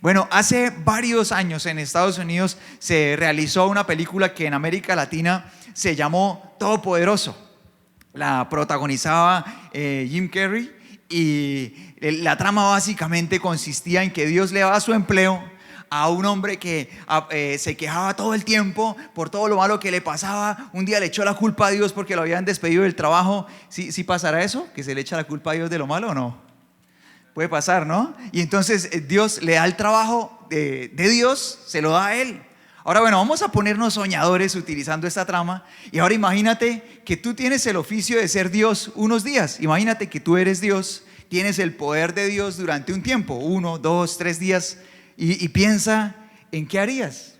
Bueno, hace varios años en Estados Unidos se realizó una película que en América Latina se llamó Todopoderoso. La protagonizaba Jim Carrey y la trama básicamente consistía en que Dios le daba su empleo a un hombre que se quejaba todo el tiempo por todo lo malo que le pasaba. Un día le echó la culpa a Dios porque lo habían despedido del trabajo. ¿Sí pasará eso? ¿Que se le echa la culpa a Dios de lo malo o no? Puede pasar, ¿no? Y entonces Dios le da el trabajo de Dios, se lo da a él. Ahora, bueno, vamos a ponernos soñadores utilizando esta trama. Y ahora imagínate que tú tienes el oficio de ser Dios unos días. Imagínate que tú eres Dios, tienes el poder de Dios durante un tiempo, 1, 2, 3 días. Y piensa en qué harías.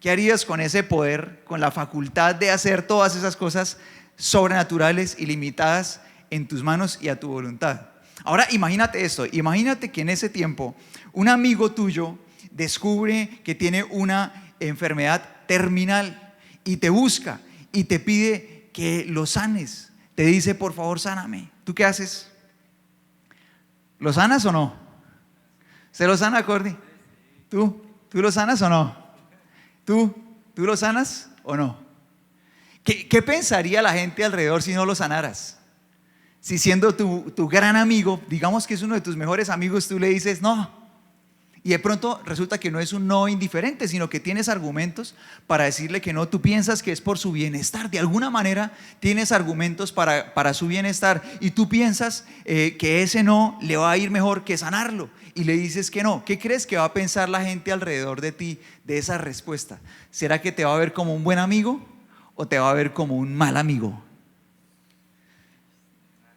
¿Qué harías con ese poder, con la facultad de hacer todas esas cosas sobrenaturales, ilimitadas en tus manos y a tu voluntad? Ahora imagínate esto, imagínate que en ese tiempo un amigo tuyo descubre que tiene una enfermedad terminal y te busca y te pide que lo sanes. Te dice, por favor, sáname. ¿Tú qué haces? ¿Lo sanas o no? ¿Se lo sana, Cordy? ¿Tú lo sanas o no? ¿Tú lo sanas o no? ¿Qué pensaría la gente alrededor si no lo sanaras? Si siendo tu gran amigo, digamos que es uno de tus mejores amigos, tú le dices no. Y de pronto resulta que no es un no indiferente, sino que tienes argumentos para decirle que no. Tú piensas que es por su bienestar. De alguna manera tienes argumentos para su bienestar. Y tú piensas que ese no le va a ir mejor que sanarlo. Y le dices que no. ¿Qué crees que va a pensar la gente alrededor de ti de esa respuesta? ¿Será que te va a ver como un buen amigo o te va a ver como un mal amigo?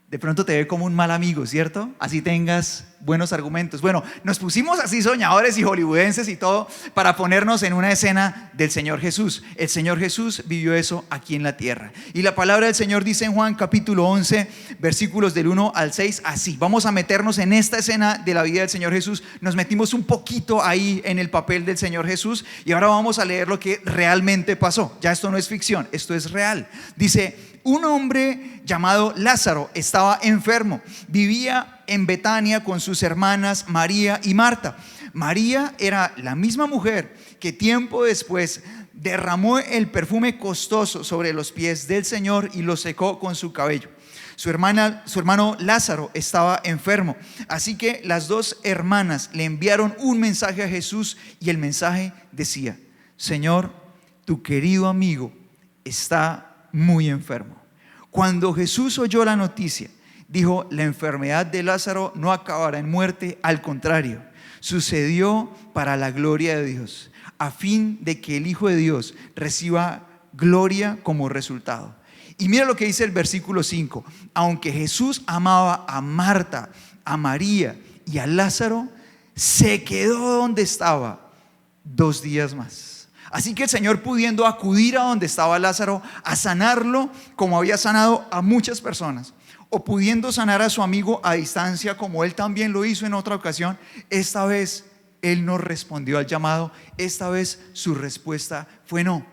De pronto te ve como un mal amigo, ¿cierto? Así tengas buenos argumentos. Bueno, nos pusimos así soñadores y hollywoodenses y todo para ponernos en una escena del Señor Jesús. El Señor Jesús vivió eso aquí en la tierra. Y la palabra del Señor dice en Juan capítulo 11, versículos del 1 al 6, así. Vamos a meternos en esta escena de la vida del Señor Jesús. Nos metimos un poquito ahí en el papel del Señor Jesús y ahora vamos a leer lo que realmente pasó. Ya esto no es ficción, esto es real. Dice, un hombre llamado Lázaro estaba enfermo, vivía en Betania con sus hermanas María y Marta. María era la misma mujer que tiempo después derramó el perfume costoso sobre los pies del Señor y lo secó con su cabello. Su hermano Lázaro estaba enfermo, así que las dos hermanas le enviaron un mensaje a Jesús y el mensaje decía, Señor, tu querido amigo está muy enfermo. Cuando Jesús oyó la noticia, dijo, la enfermedad de Lázaro no acabará en muerte, al contrario, sucedió para la gloria de Dios, a fin de que el Hijo de Dios reciba gloria como resultado. Y mira lo que dice el versículo 5, aunque Jesús amaba a Marta, a María y a Lázaro, se quedó donde estaba 2 días más. Así que el Señor, pudiendo acudir a donde estaba Lázaro a sanarlo como había sanado a muchas personas, o pudiendo sanar a su amigo a distancia como él también lo hizo en otra ocasión, esta vez él no respondió al llamado. Esta vez su respuesta fue no.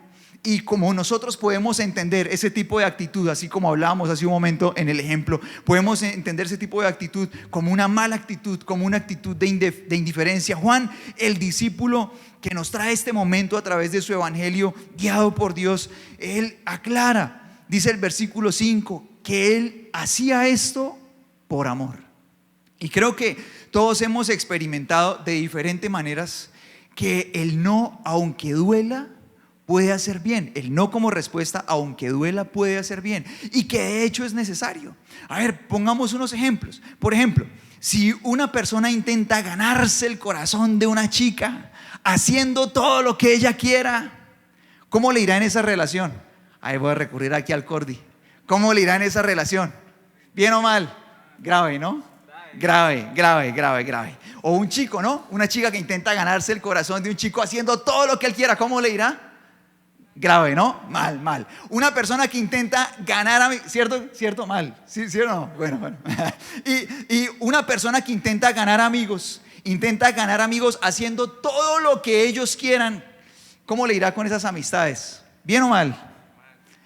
Y como nosotros podemos entender ese tipo de actitud, así como hablábamos hace un momento en el ejemplo, podemos entender ese tipo de actitud como una mala actitud, como una actitud de indiferencia. Juan, el discípulo que nos trae este momento a través de su evangelio, guiado por Dios, él aclara, dice el versículo 5, que él hacía esto por amor. Y creo que todos hemos experimentado de diferentes maneras que el no, aunque duela, puede hacer bien. El no como respuesta, aunque duela, puede hacer bien, y que de hecho es necesario. A ver, pongamos unos ejemplos. Por ejemplo, si una persona intenta ganarse el corazón de una chica haciendo todo lo que ella quiera, ¿cómo le irá en esa relación? Ahí voy a recurrir aquí al Cordy. ¿Cómo le irá en esa relación? ¿Bien o mal? Grave, ¿no? Grave. O un chico, ¿no? Una chica que intenta ganarse el corazón de un chico haciendo todo lo que él quiera, ¿cómo le irá? Grave, ¿no? Mal. Una persona que intenta ganar a mí, ¿cierto? Mal. ¿Sí o no? Bueno. Y una persona que intenta ganar amigos haciendo todo lo que ellos quieran, ¿cómo le irá con esas amistades? ¿Bien o mal?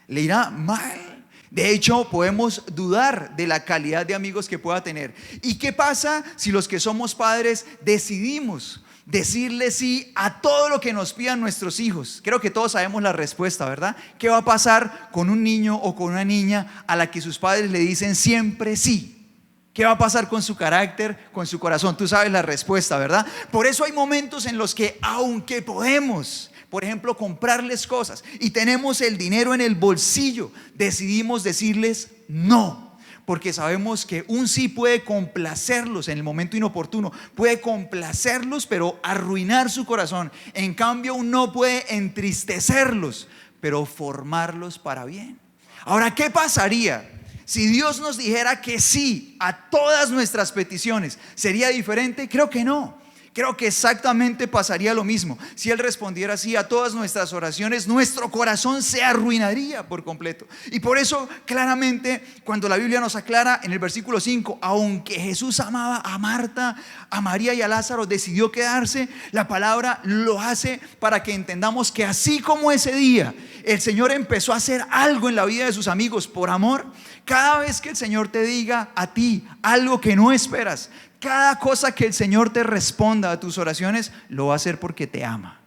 Le irá mal. De hecho, podemos dudar de la calidad de amigos que pueda tener. ¿Y qué pasa si los que somos padres decidimos decirle sí a todo lo que nos pidan nuestros hijos. Creo que todos sabemos la respuesta, ¿verdad? ¿Qué va a pasar con un niño o con una niña a la que sus padres le dicen siempre sí? ¿Qué va a pasar con su carácter, con su corazón? Tú sabes la respuesta, ¿verdad? Por eso hay momentos en los que, aunque podemos, por ejemplo, comprarles cosas y tenemos el dinero en el bolsillo, decidimos decirles no. Porque sabemos que un sí puede complacerlos en el momento inoportuno, puede complacerlos pero arruinar su corazón. En cambio, un no puede entristecerlos, pero formarlos para bien. Ahora, ¿qué pasaría si Dios nos dijera que sí a todas nuestras peticiones? ¿Sería diferente? Creo que no. Creo que exactamente pasaría lo mismo. Si Él respondiera así a todas nuestras oraciones, nuestro corazón se arruinaría por completo. Y por eso claramente cuando la Biblia nos aclara en el versículo 5, aunque Jesús amaba a Marta, a María y a Lázaro, decidió quedarse. La palabra lo hace para que entendamos que así como ese día el Señor empezó a hacer algo en la vida de sus amigos por amor, cada vez que el Señor te diga a ti algo que no esperas, cada cosa que el Señor te responda a tus oraciones, lo va a hacer porque te ama.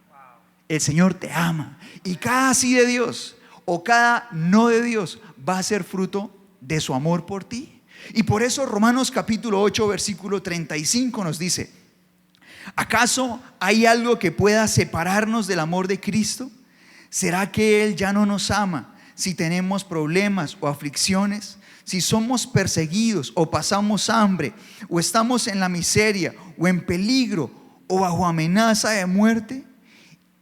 El Señor te ama. Y cada sí de Dios o cada no de Dios va a ser fruto de su amor por ti. Y por eso Romanos capítulo 8 versículo 35 nos dice: ¿acaso hay algo que pueda separarnos del amor de Cristo? ¿Será que Él ya no nos ama si tenemos problemas o aflicciones? Si somos perseguidos o pasamos hambre o estamos en la miseria o en peligro o bajo amenaza de muerte.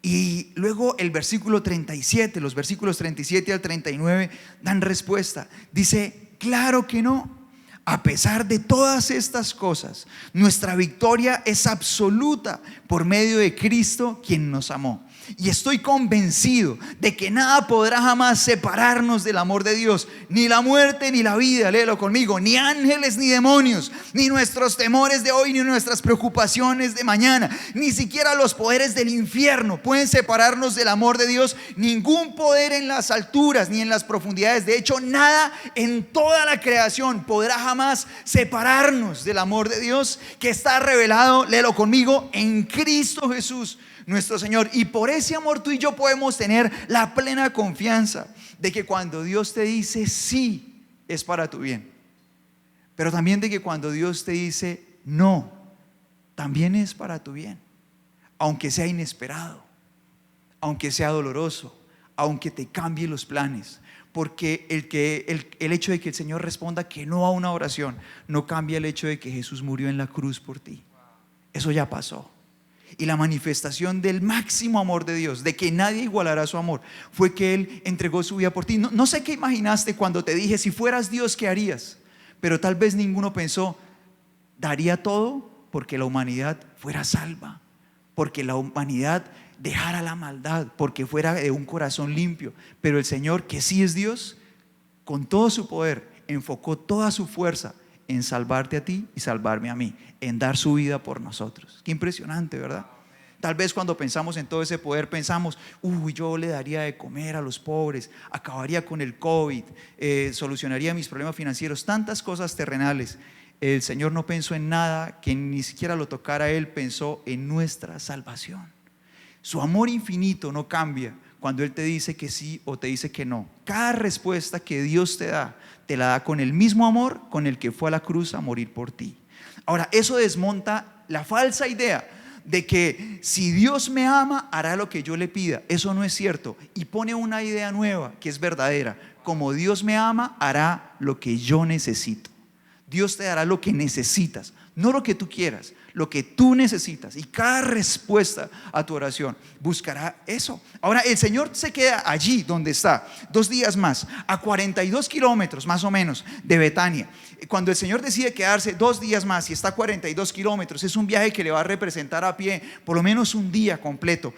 Y luego el versículo 37, los versículos 37 al 39 dan respuesta. Dice: claro que no. A pesar de todas estas cosas, nuestra victoria es absoluta por medio de Cristo, quien nos amó. Y estoy convencido de que nada podrá jamás separarnos del amor de Dios, ni la muerte ni la vida, léelo conmigo, ni ángeles ni demonios, ni nuestros temores de hoy, ni nuestras preocupaciones de mañana, ni siquiera los poderes del infierno pueden separarnos del amor de Dios. Ningún poder en las alturas ni en las profundidades, de hecho nada en toda la creación podrá jamás separarnos del amor de Dios, que está revelado, léelo conmigo, en Cristo Jesús nuestro Señor. Y por ese amor tú y yo podemos tener la plena confianza de que cuando Dios te dice sí, es para tu bien. Pero también de que cuando Dios te dice no, también es para tu bien. Aunque sea inesperado, aunque sea doloroso, aunque te cambie los planes. Porque el hecho de que el Señor responda que no a una oración no cambia el hecho de que Jesús murió en la cruz por ti. Eso ya pasó. Y la manifestación del máximo amor de Dios, de que nadie igualará su amor, fue que Él entregó su vida por ti. No sé qué imaginaste cuando te dije: si fueras Dios, ¿qué harías? Pero tal vez ninguno pensó: daría todo porque la humanidad fuera salva, porque la humanidad dejara la maldad, porque fuera de un corazón limpio. Pero el Señor, que sí es Dios, con todo su poder, enfocó toda su fuerza en salvarte a ti y salvarme a mí, en dar su vida por nosotros. Qué impresionante, ¿verdad? Tal vez cuando pensamos en todo ese poder pensamos: yo le daría de comer a los pobres, acabaría con el COVID, solucionaría mis problemas financieros, tantas cosas terrenales. El Señor no pensó en nada que ni siquiera lo tocara a Él, pensó en nuestra salvación. Su amor infinito no cambia cuando Él te dice que sí o te dice que no. Cada respuesta que Dios te la da con el mismo amor con el que fue a la cruz a morir por ti. Ahora, eso desmonta la falsa idea de que si Dios me ama, hará lo que yo le pida. Eso no es cierto. Y pone una idea nueva que es verdadera: como Dios me ama, hará lo que yo necesito. Dios te dará lo que necesitas, no lo que tú quieras, lo que tú necesitas. Y cada respuesta a tu oración buscará eso. Ahora, el Señor se queda allí donde está 2 días más, a 42 kilómetros más o menos de Betania. Cuando el Señor decide quedarse 2 días más y está a 42 kilómetros, es un viaje que le va a representar a pie por lo menos un día completo.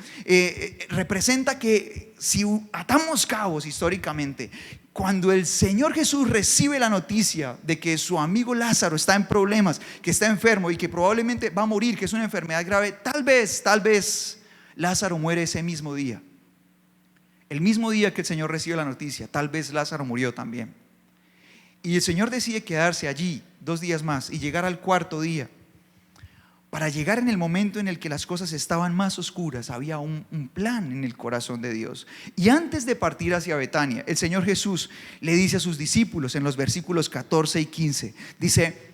Representa que si atamos cabos históricamente, cuando el Señor Jesús recibe la noticia de que su amigo Lázaro está en problemas, que está enfermo y que probablemente va a morir, que es una enfermedad grave, tal vez Lázaro muere ese mismo día. El mismo día que el Señor recibe la noticia, tal vez Lázaro murió también. Y el Señor decide quedarse allí 2 días más y llegar al 4.º día. Para llegar en el momento en el que las cosas estaban más oscuras, había un plan en el corazón de Dios. Y antes de partir hacia Betania, el Señor Jesús le dice a sus discípulos en los versículos 14 y 15, dice: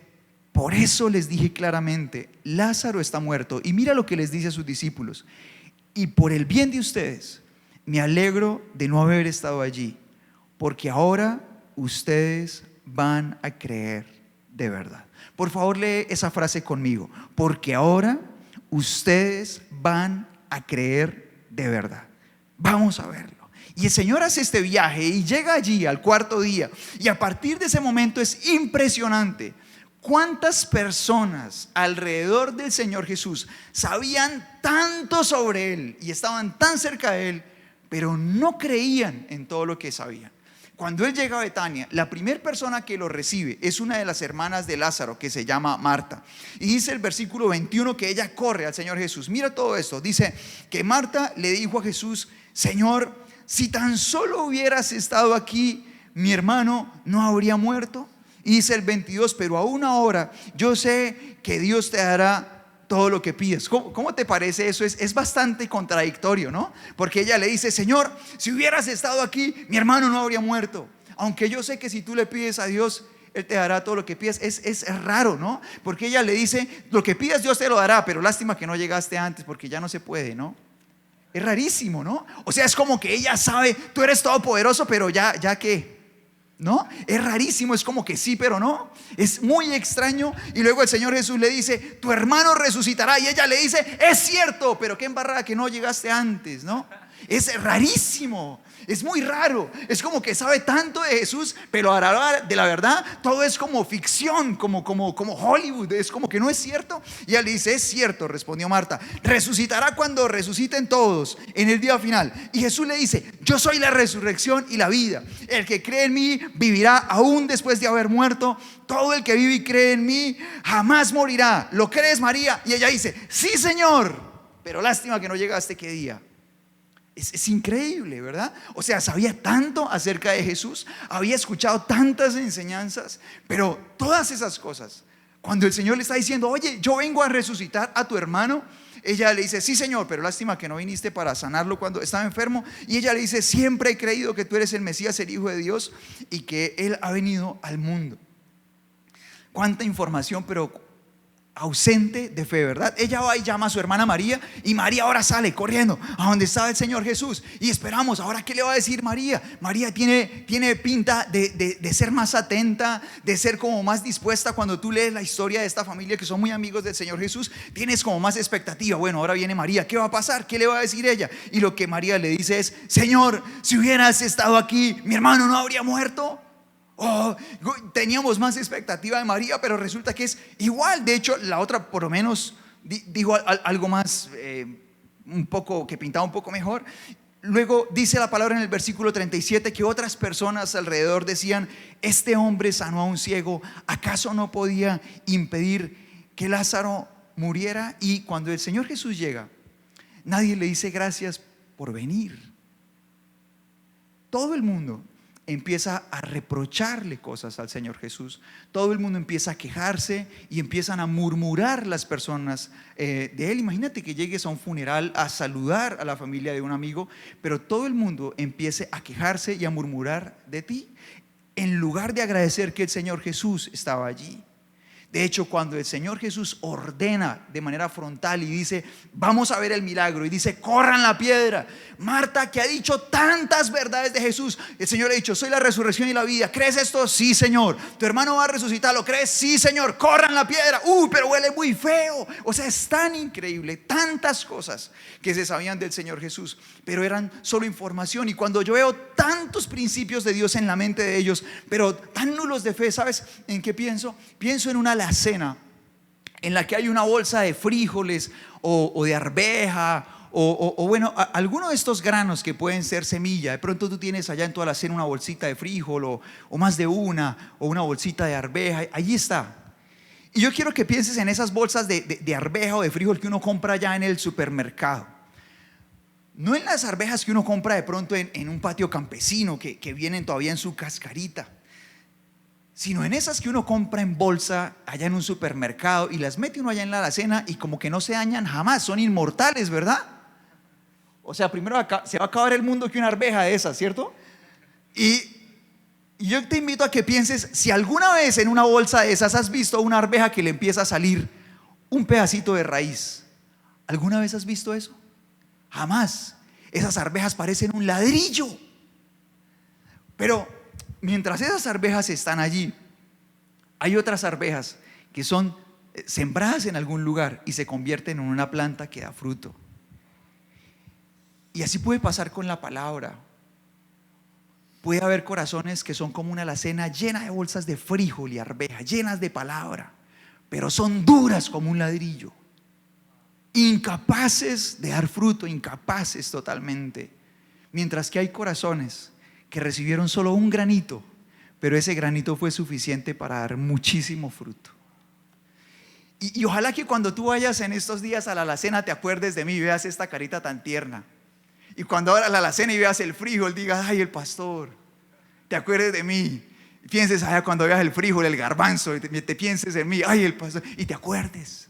por eso les dije claramente, Lázaro está muerto. Y mira lo que les dice a sus discípulos: y por el bien de ustedes, me alegro de no haber estado allí, porque ahora ustedes van a creer de verdad. Por favor, lee esa frase conmigo: porque ahora ustedes van a creer de verdad. Vamos a verlo. Y el Señor hace este viaje y llega allí al cuarto día, y a partir de ese momento es impresionante cuántas personas alrededor del Señor Jesús sabían tanto sobre Él y estaban tan cerca de Él, pero no creían en todo lo que sabían. Cuando Él llega a Betania, la primera persona que lo recibe es una de las hermanas de Lázaro, que se llama Marta. Y dice el versículo 21 que ella corre al Señor Jesús. Mira todo esto. Dice que Marta le dijo a Jesús: Señor, si tan solo hubieras estado aquí, mi hermano no habría muerto. Y dice el 22: pero aún ahora yo sé que Dios te dará todo lo que pides. ¿Cómo te parece eso? Es bastante contradictorio, ¿no? Porque ella le dice: Señor, si hubieras estado aquí, mi hermano no habría muerto. Aunque yo sé que si tú le pides a Dios, Él te dará todo lo que pides. Es raro, ¿no? Porque ella le dice: lo que pidas Dios te lo dará, pero lástima que no llegaste antes, porque ya no se puede, ¿no? Es rarísimo, ¿no? O sea, es como que ella sabe: tú eres todopoderoso, pero ya ¿qué? ¿No? Es rarísimo, es como que sí, pero no. Es muy extraño. Y luego el Señor Jesús le dice: tu hermano resucitará. Y ella le dice: es cierto, pero qué embarrada que no llegaste antes, ¿no? Es rarísimo, es muy raro. Es como que sabe tanto de Jesús, pero a la hora de la verdad todo es como ficción, como Hollywood. Es como que no es cierto. Y él dice: es cierto, respondió Marta, resucitará cuando resuciten todos en el día final. Y Jesús le dice: yo soy la resurrección y la vida. El que cree en mí vivirá aún después de haber muerto. Todo el que vive y cree en mí jamás morirá. ¿Lo crees, María? Y ella dice: sí, Señor, pero lástima que no llegaste qué día. Es increíble, ¿verdad? O sea, sabía tanto acerca de Jesús, había escuchado tantas enseñanzas, pero todas esas cosas, cuando el Señor le está diciendo: oye, yo vengo a resucitar a tu hermano, ella le dice: sí, Señor, pero lástima que no viniste para sanarlo cuando estaba enfermo. Y ella le dice: siempre he creído que tú eres el Mesías, el Hijo de Dios, y que Él ha venido al mundo. Cuánta información, pero ausente de fe, ¿verdad? Ella va y llama a su hermana María, y María ahora sale corriendo a donde estaba el Señor Jesús. Y esperamos, ahora ¿qué le va a decir María? María tiene pinta de ser más atenta, de ser como más dispuesta. Cuando tú lees la historia de esta familia que son muy amigos del Señor Jesús, tienes como más expectativa. Bueno, ahora viene María, ¿qué va a pasar? ¿Qué le va a decir ella? Y lo que María le dice es: Señor, si hubieras estado aquí, mi hermano no habría muerto. Teníamos más expectativa de María, pero resulta que es igual. De hecho, la otra por lo menos dijo algo más, un poco, que pintaba un poco mejor. Luego dice la palabra en el versículo 37 que otras personas alrededor decían: este hombre sanó a un ciego, ¿acaso no podía impedir que Lázaro muriera? Y cuando el Señor Jesús llega, nadie le dice gracias por venir. Todo el mundo empieza a reprocharle cosas al Señor Jesús. Todo el mundo empieza a quejarse y empiezan a murmurar las personas de Él. Imagínate que llegues a un funeral a saludar a la familia de un amigo, pero todo el mundo empiece a quejarse y a murmurar de ti, en lugar de agradecer que el Señor Jesús estaba allí. De hecho, cuando el Señor Jesús ordena de manera frontal y dice: vamos a ver el milagro, y dice: corran la piedra, Marta, que ha dicho tantas verdades de Jesús, el Señor ha dicho: soy la resurrección y la vida. ¿Crees esto? Sí, Señor. ¿Tu hermano va a resucitar? ¿Lo crees? Sí, Señor. Corran la piedra. Pero huele muy feo. O sea, es tan increíble, tantas cosas que se sabían del Señor Jesús, pero eran solo información. Y cuando yo veo tantos principios de Dios en la mente de ellos, pero tan nulos de fe, ¿sabes en qué pienso? Pienso en una alacena en la que hay una bolsa de frijoles o de arveja o bueno, alguno de estos granos que pueden ser semilla. De pronto tú tienes allá en tu alacena una bolsita de frijol o más de una, o una bolsita de arveja. Allí está. Y yo quiero que pienses en esas bolsas de arveja o de frijol que uno compra allá en el supermercado. No en las arvejas que uno compra de pronto en un patio campesino que vienen todavía en su cascarita, sino en esas que uno compra en bolsa allá en un supermercado y las mete uno allá en la alacena y como que no se dañan jamás, son inmortales, ¿verdad? O sea, primero se va a acabar el mundo que una arveja de esas, ¿cierto? Y yo te invito a que pienses, si alguna vez en una bolsa de esas has visto una arveja que le empieza a salir un pedacito de raíz. ¿Alguna vez has visto eso? Jamás. Esas arvejas parecen un ladrillo. Pero mientras esas arvejas están allí, hay otras arvejas que son sembradas en algún lugar y se convierten en una planta que da fruto. Y así puede pasar con la palabra. Puede haber corazones que son como una alacena llena de bolsas de frijol y arveja, llenas de palabra, pero son duras como un ladrillo, incapaces de dar fruto, incapaces totalmente. Mientras que hay corazones que recibieron solo un granito, pero ese granito fue suficiente para dar muchísimo fruto. Y ojalá que cuando tú vayas en estos días a la alacena te acuerdes de mí y veas esta carita tan tierna. Y cuando abras la alacena y veas el frijol, digas, ay, el pastor, te acuerdes de mí. Y pienses, ay, cuando veas el frijol, el garbanzo, y te pienses en mí, ay, el pastor, y te acuerdes.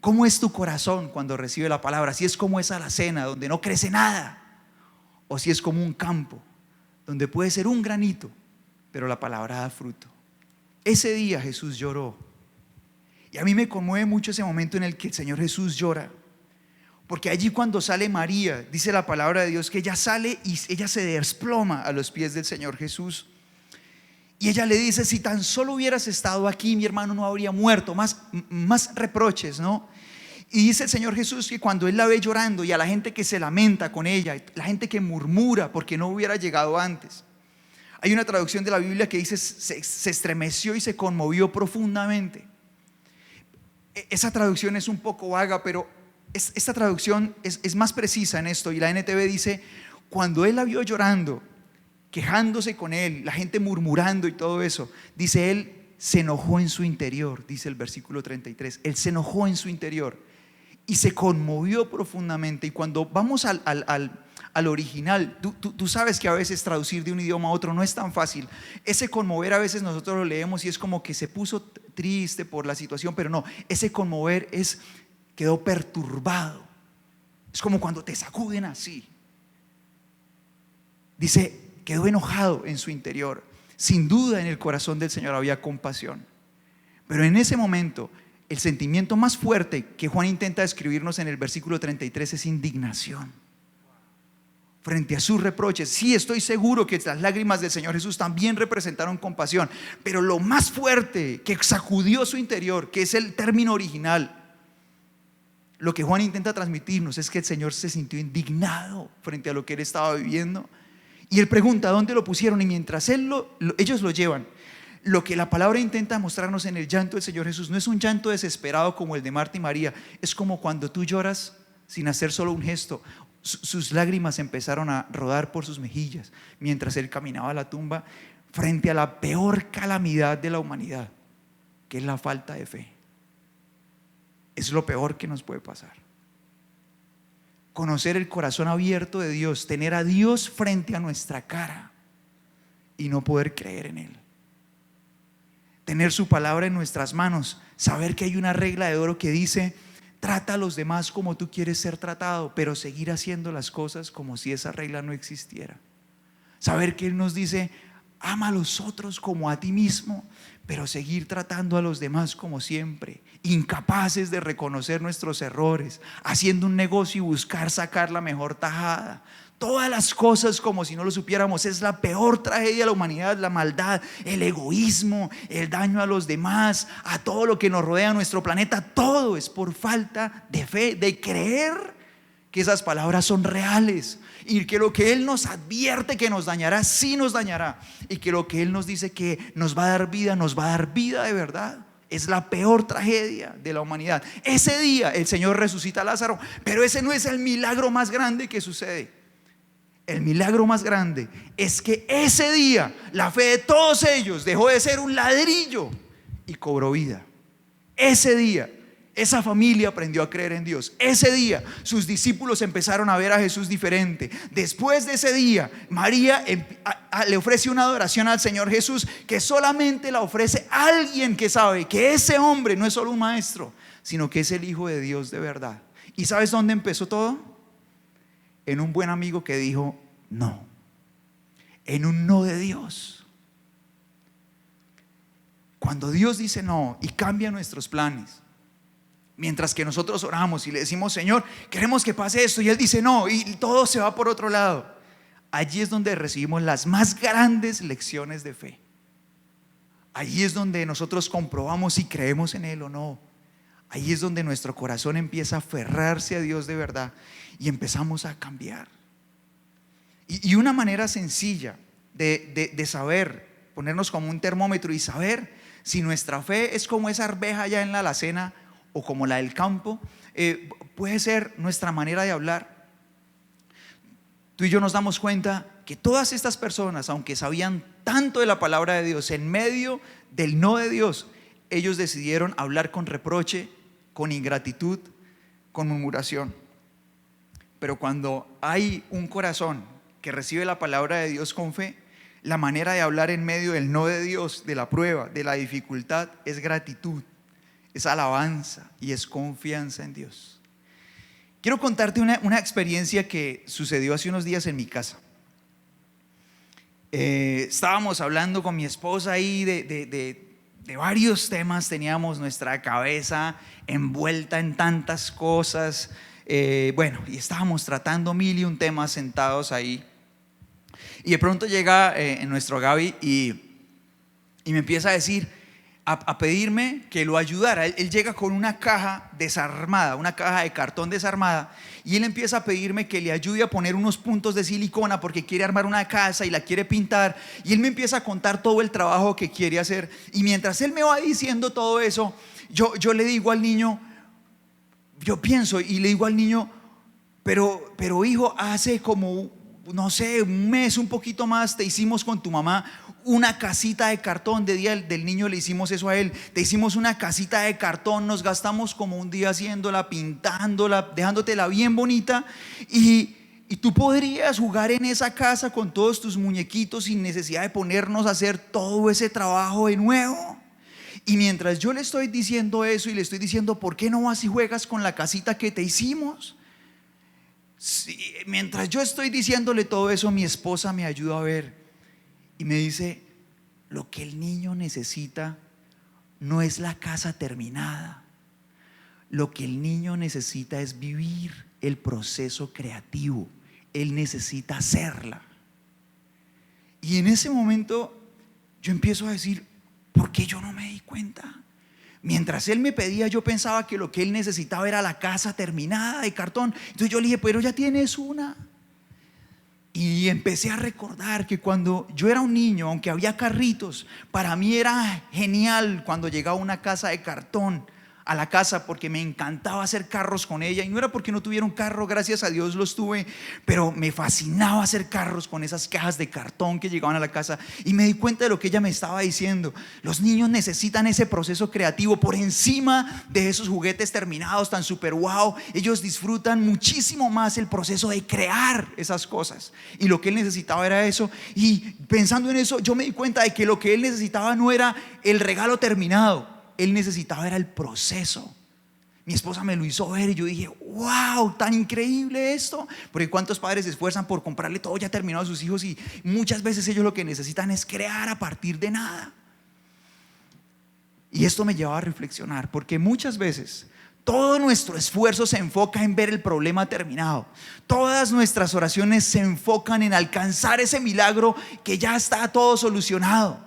¿Cómo es tu corazón cuando recibe la palabra? Si es como esa alacena donde no crece nada, o si es como un campo donde puede ser un granito, pero la palabra da fruto. Ese día Jesús lloró. Y a mí me conmueve mucho ese momento en el que el Señor Jesús llora. Porque allí cuando sale María, dice la palabra de Dios que ella sale y ella se desploma a los pies del Señor Jesús. Y ella le dice, si tan solo hubieras estado aquí, mi hermano no habría muerto. Más reproches, ¿no? Y dice el Señor Jesús que cuando Él la ve llorando y a la gente que se lamenta con ella, la gente que murmura porque no hubiera llegado antes. Hay una traducción de la Biblia que dice, se estremeció y se conmovió profundamente. Esa traducción es un poco vaga, pero esta traducción es más precisa en esto. Y la NTV dice, cuando Él la vio llorando, quejándose con Él, la gente murmurando y todo eso, dice Él se enojó en su interior, dice el versículo 33. Él se enojó en su interior y se conmovió profundamente. Y cuando vamos al original, tú sabes que a veces traducir de un idioma a otro no es tan fácil. Ese conmover a veces nosotros lo leemos y es como que se puso triste por la situación, pero no, ese conmover quedó perturbado. Es como cuando te sacuden así. Dice, quedó enojado en su interior. Sin duda en el corazón del Señor había compasión. Pero en ese momento, el sentimiento más fuerte que Juan intenta describirnos en el versículo 33 es indignación. Frente a sus reproches. Sí, estoy seguro que las lágrimas del Señor Jesús también representaron compasión. Pero lo más fuerte que sacudió su interior, que es el término original, lo que Juan intenta transmitirnos es que el Señor se sintió indignado frente a lo que él estaba viviendo. Y él pregunta, ¿dónde lo pusieron? Y mientras ellos lo llevan, lo que la palabra intenta mostrarnos en el llanto del Señor Jesús no es un llanto desesperado como el de Marta y María. Es como cuando tú lloras sin hacer solo un gesto. Sus lágrimas empezaron a rodar por sus mejillas mientras él caminaba a la tumba frente a la peor calamidad de la humanidad, que es la falta de fe. Es lo peor que nos puede pasar. Conocer el corazón abierto de Dios, tener a Dios frente a nuestra cara y no poder creer en Él. Tener su palabra en nuestras manos, saber que hay una regla de oro que dice, trata a los demás como tú quieres ser tratado, pero seguir haciendo las cosas como si esa regla no existiera. Saber que Él nos dice, ama a los otros como a ti mismo, pero seguir tratando a los demás como siempre, incapaces de reconocer nuestros errores, haciendo un negocio y buscar sacar la mejor tajada. Todas las cosas como si no lo supiéramos. Es la peor tragedia de la humanidad, la maldad, el egoísmo, el daño a los demás, a todo lo que nos rodea, a nuestro planeta. Todo es por falta de fe, de creer que esas palabras son reales y que lo que Él nos advierte que nos dañará, sí nos dañará, y que lo que Él nos dice que nos va a dar vida, nos va a dar vida de verdad. Es la peor tragedia de la humanidad. Ese día el Señor resucita a Lázaro, pero ese no es el milagro más grande que sucede. El milagro más grande es que ese día la fe de todos ellos dejó de ser un ladrillo y cobró vida. Ese día Esa familia aprendió a creer en Dios. Ese día sus discípulos empezaron a ver a Jesús diferente. Después de ese día, María le ofrece una adoración al Señor Jesús que solamente la ofrece alguien que sabe que ese hombre no es solo un maestro, sino que es el Hijo de Dios de verdad. ¿Y sabes dónde empezó todo? En un buen amigo que dijo no. En un no de Dios. Cuando Dios dice no y cambia nuestros planes, mientras que nosotros oramos y le decimos: Señor, queremos que pase esto, y Él dice no, y todo se va por otro lado, allí es donde recibimos las más grandes lecciones de fe. Allí es donde nosotros comprobamos si creemos en Él o no. Ahí es donde nuestro corazón empieza a aferrarse a Dios de verdad y empezamos a cambiar. Y una manera sencilla de saber, ponernos como un termómetro y saber si nuestra fe es como esa arveja allá en la alacena o como la del campo, puede ser nuestra manera de hablar. Tú y yo nos damos cuenta que todas estas personas, aunque sabían tanto de la palabra de Dios, en medio del no de Dios, ellos decidieron hablar con reproche, con ingratitud, con murmuración. Pero cuando hay un corazón que recibe la palabra de Dios con fe, la manera de hablar en medio del no de Dios, de la prueba, de la dificultad, es gratitud, es alabanza y es confianza en Dios. Quiero contarte una experiencia que sucedió hace unos días en mi casa. Estábamos hablando con mi esposa ahí de varios temas. Teníamos nuestra cabeza envuelta en tantas cosas, y estábamos tratando mil y un temas sentados ahí. Y de pronto llega nuestro Gaby y me empieza a decir, a pedirme que lo ayudara. Él llega con una caja desarmada, una caja de cartón desarmada, y él empieza a pedirme que le ayude a poner unos puntos de silicona porque quiere armar una casa y la quiere pintar. Y él me empieza a contar todo el trabajo que quiere hacer, y mientras él me va diciendo todo eso, yo le digo al niño, yo pienso y le digo al niño, pero hijo, hace como, no sé, un mes, un poquito más, te hicimos con tu mamá una casita de cartón. De día del niño le hicimos eso a él. Te hicimos una casita de cartón, nos gastamos como un día haciéndola, pintándola, dejándotela bien bonita, y tú podrías jugar en esa casa con todos tus muñequitos sin necesidad de ponernos a hacer todo ese trabajo de nuevo. Y mientras yo le estoy diciendo eso y le estoy diciendo, ¿por qué no vas y juegas con la casita que te hicimos? Sí, mientras yo estoy diciéndole todo eso, mi esposa me ayuda a ver y me dice, lo que el niño necesita no es la casa terminada. Lo que el niño necesita es vivir el proceso creativo. Él necesita hacerla. Y en ese momento yo empiezo a decir, ¿por qué yo no me di cuenta? Mientras él me pedía, yo pensaba que lo que él necesitaba era la casa terminada de cartón. Entonces yo le dije, pero ya tienes una. Y empecé a recordar que cuando yo era un niño, aunque había carritos, para mí era genial cuando llegaba una casa de cartón a la casa, porque me encantaba hacer carros con ella. Y no era porque no tuviera un carro, gracias a Dios los tuve, pero me fascinaba hacer carros con esas cajas de cartón que llegaban a la casa. Y me di cuenta de lo que ella me estaba diciendo. Los niños necesitan ese proceso creativo por encima de esos juguetes terminados tan super wow. Ellos disfrutan muchísimo más el proceso de crear esas cosas, y lo que él necesitaba era eso. Y pensando en eso, yo me di cuenta de que lo que él necesitaba no era el regalo terminado, él necesitaba era el proceso. Mi esposa me lo hizo ver y yo dije, wow, tan increíble esto. Porque cuántos padres se esfuerzan por comprarle todo ya terminado a sus hijos, y muchas veces ellos lo que necesitan es crear a partir de nada. Y esto me lleva a reflexionar, porque muchas veces todo nuestro esfuerzo se enfoca en ver el problema terminado. Todas nuestras oraciones se enfocan en alcanzar ese milagro que ya está todo solucionado.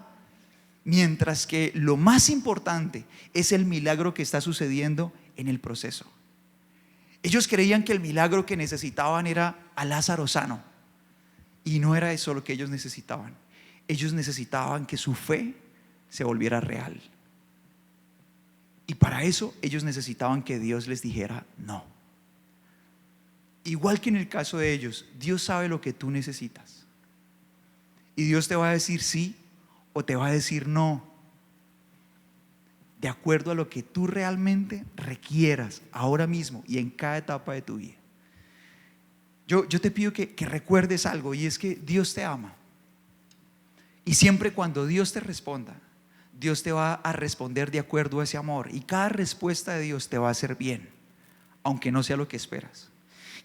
Mientras que lo más importante es el milagro que está sucediendo en el proceso. Ellos creían que el milagro que necesitaban era a Lázaro sano, y no era eso lo que ellos necesitaban. Ellos necesitaban que su fe se volviera real, y para eso ellos necesitaban que Dios les dijera no. Igual que en el caso de ellos, Dios sabe lo que tú necesitas, y Dios te va a decir sí o te va a decir no. de acuerdo a lo que tú realmente requieras ahora mismo y en cada etapa de tu vida. Yo te pido que recuerdes algo, y es que Dios te ama. Y siempre cuando Dios te responda, Dios te va a responder de acuerdo a ese amor. Y cada respuesta de Dios te va a hacer bien, aunque no sea lo que esperas.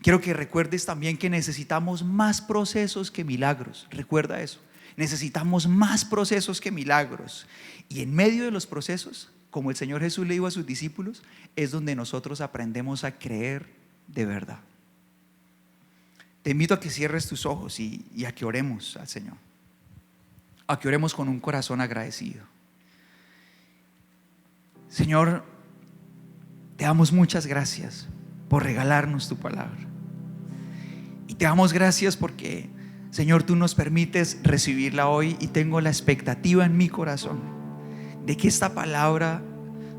Quiero que recuerdes también que necesitamos más procesos que milagros. Recuerda eso. Necesitamos más procesos que milagros. Y en medio de los procesos, como el Señor Jesús le dijo a sus discípulos, es donde nosotros aprendemos a creer de verdad. Te invito a que cierres tus ojos y a que oremos al Señor. A que oremos con un corazón agradecido. Señor, te damos muchas gracias por regalarnos tu palabra. Y te damos gracias porque, Señor, tú nos permites recibirla hoy, y tengo la expectativa en mi corazón de que esta palabra,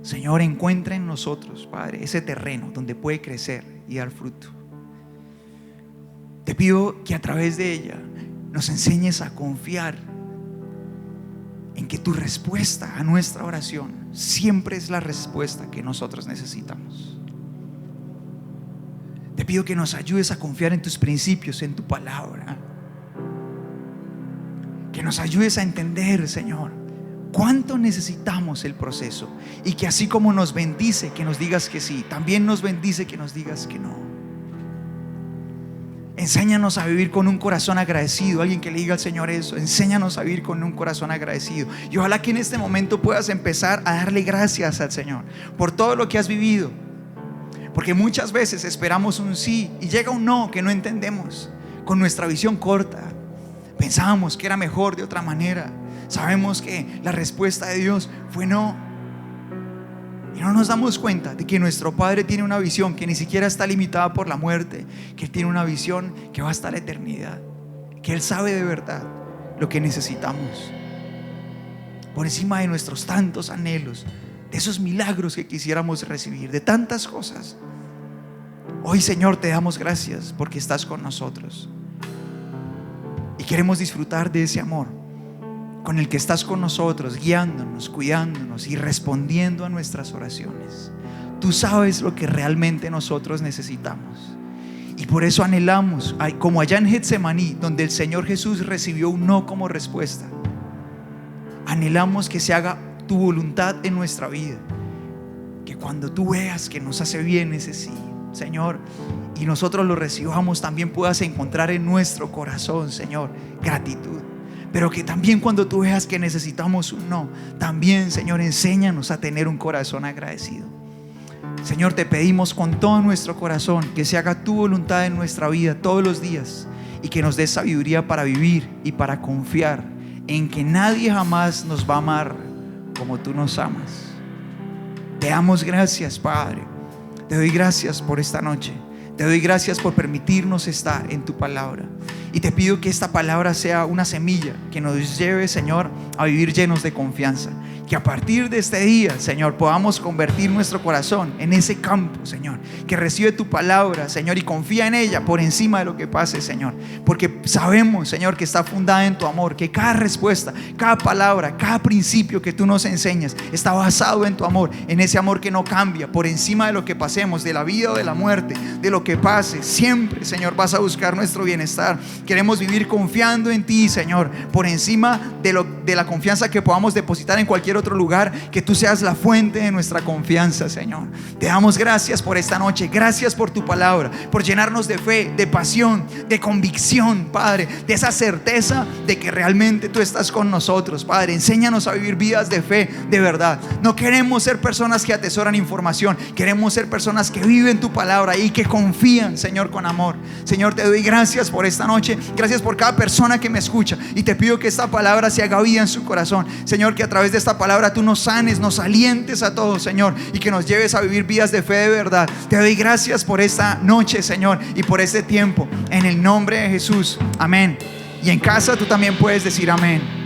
Señor, encuentre en nosotros, Padre, ese terreno donde puede crecer y dar fruto. Te pido que a través de ella nos enseñes a confiar en que tu respuesta a nuestra oración siempre es la respuesta que nosotros necesitamos. Te pido que nos ayudes a confiar en tus principios, en tu palabra. Que nos ayudes a entender, Señor, cuánto necesitamos el proceso, y que así como nos bendice que nos digas que sí, también nos bendice que nos digas que no. Enséñanos a vivir con un corazón agradecido. Alguien que le diga al Señor eso: enséñanos a vivir con un corazón agradecido. Y ojalá que en este momento puedas empezar a darle gracias al Señor por todo lo que has vivido, porque muchas veces esperamos un sí y llega un no que no entendemos. Con nuestra visión corta pensábamos que era mejor de otra manera. Sabemos que la respuesta de Dios fue no, y no nos damos cuenta de que nuestro Padre tiene una visión que ni siquiera está limitada por la muerte, que Él tiene una visión que va hasta la eternidad, que Él sabe de verdad lo que necesitamos, por encima de nuestros tantos anhelos, de esos milagros que quisiéramos recibir, de tantas cosas. Hoy, Señor, te damos gracias porque estás con nosotros, y queremos disfrutar de ese amor con el que estás con nosotros, guiándonos, cuidándonos y respondiendo a nuestras oraciones. Tú sabes lo que realmente nosotros necesitamos, y por eso anhelamos, como allá en Getsemaní, donde el Señor Jesús recibió un no como respuesta, anhelamos que se haga tu voluntad en nuestra vida. Que cuando tú veas que nos hace bien ese sí, Señor, y nosotros lo recibamos, también puedas encontrar en nuestro corazón, Señor, gratitud. Pero que también cuando tú veas que necesitamos un no, también, Señor, enséñanos a tener un corazón agradecido. Señor, te pedimos con todo nuestro corazón que se haga tu voluntad en nuestra vida todos los días, y que nos des sabiduría para vivir y para confiar en que nadie jamás nos va a amar como tú nos amas. Te damos gracias, Padre. Te doy gracias por esta noche. Te doy gracias por permitirnos estar en tu palabra. Y te pido que esta palabra sea una semilla que nos lleve, Señor, a vivir llenos de confianza. Que a partir de este día, Señor, podamos convertir nuestro corazón en ese campo, Señor, que recibe tu palabra, Señor, y confía en ella por encima de lo que pase, Señor. Porque sabemos, Señor, que está fundada en tu amor, que cada respuesta, cada palabra, cada principio que tú nos enseñas está basado en tu amor, en ese amor que no cambia. Por encima de lo que pasemos, de la vida o de la muerte, de lo que pase, siempre, Señor, vas a buscar nuestro bienestar. Queremos vivir confiando en ti, Señor, por encima de la confianza que podamos depositar en cualquier otro lugar. Que tú seas la fuente de nuestra confianza, Señor. Te damos gracias por esta noche. Gracias por tu palabra, por llenarnos de fe, de pasión, de convicción, Padre, de esa certeza de que realmente tú estás con nosotros, Padre. Enséñanos a vivir vidas de fe, de verdad. No queremos ser personas que atesoran información, queremos ser personas que viven tu palabra y que confían, Señor, con amor. Señor, te doy gracias por esta noche. Gracias por cada persona que me escucha, y te pido que esta palabra se haga vida en su corazón, Señor. Que a través de esta palabra tú nos sanes, nos alientes a todos, Señor, y que nos lleves a vivir vidas de fe de verdad. Te doy gracias por esta noche, Señor, y por este tiempo, en el nombre de Jesús, amén. Y en casa tú también puedes decir amén.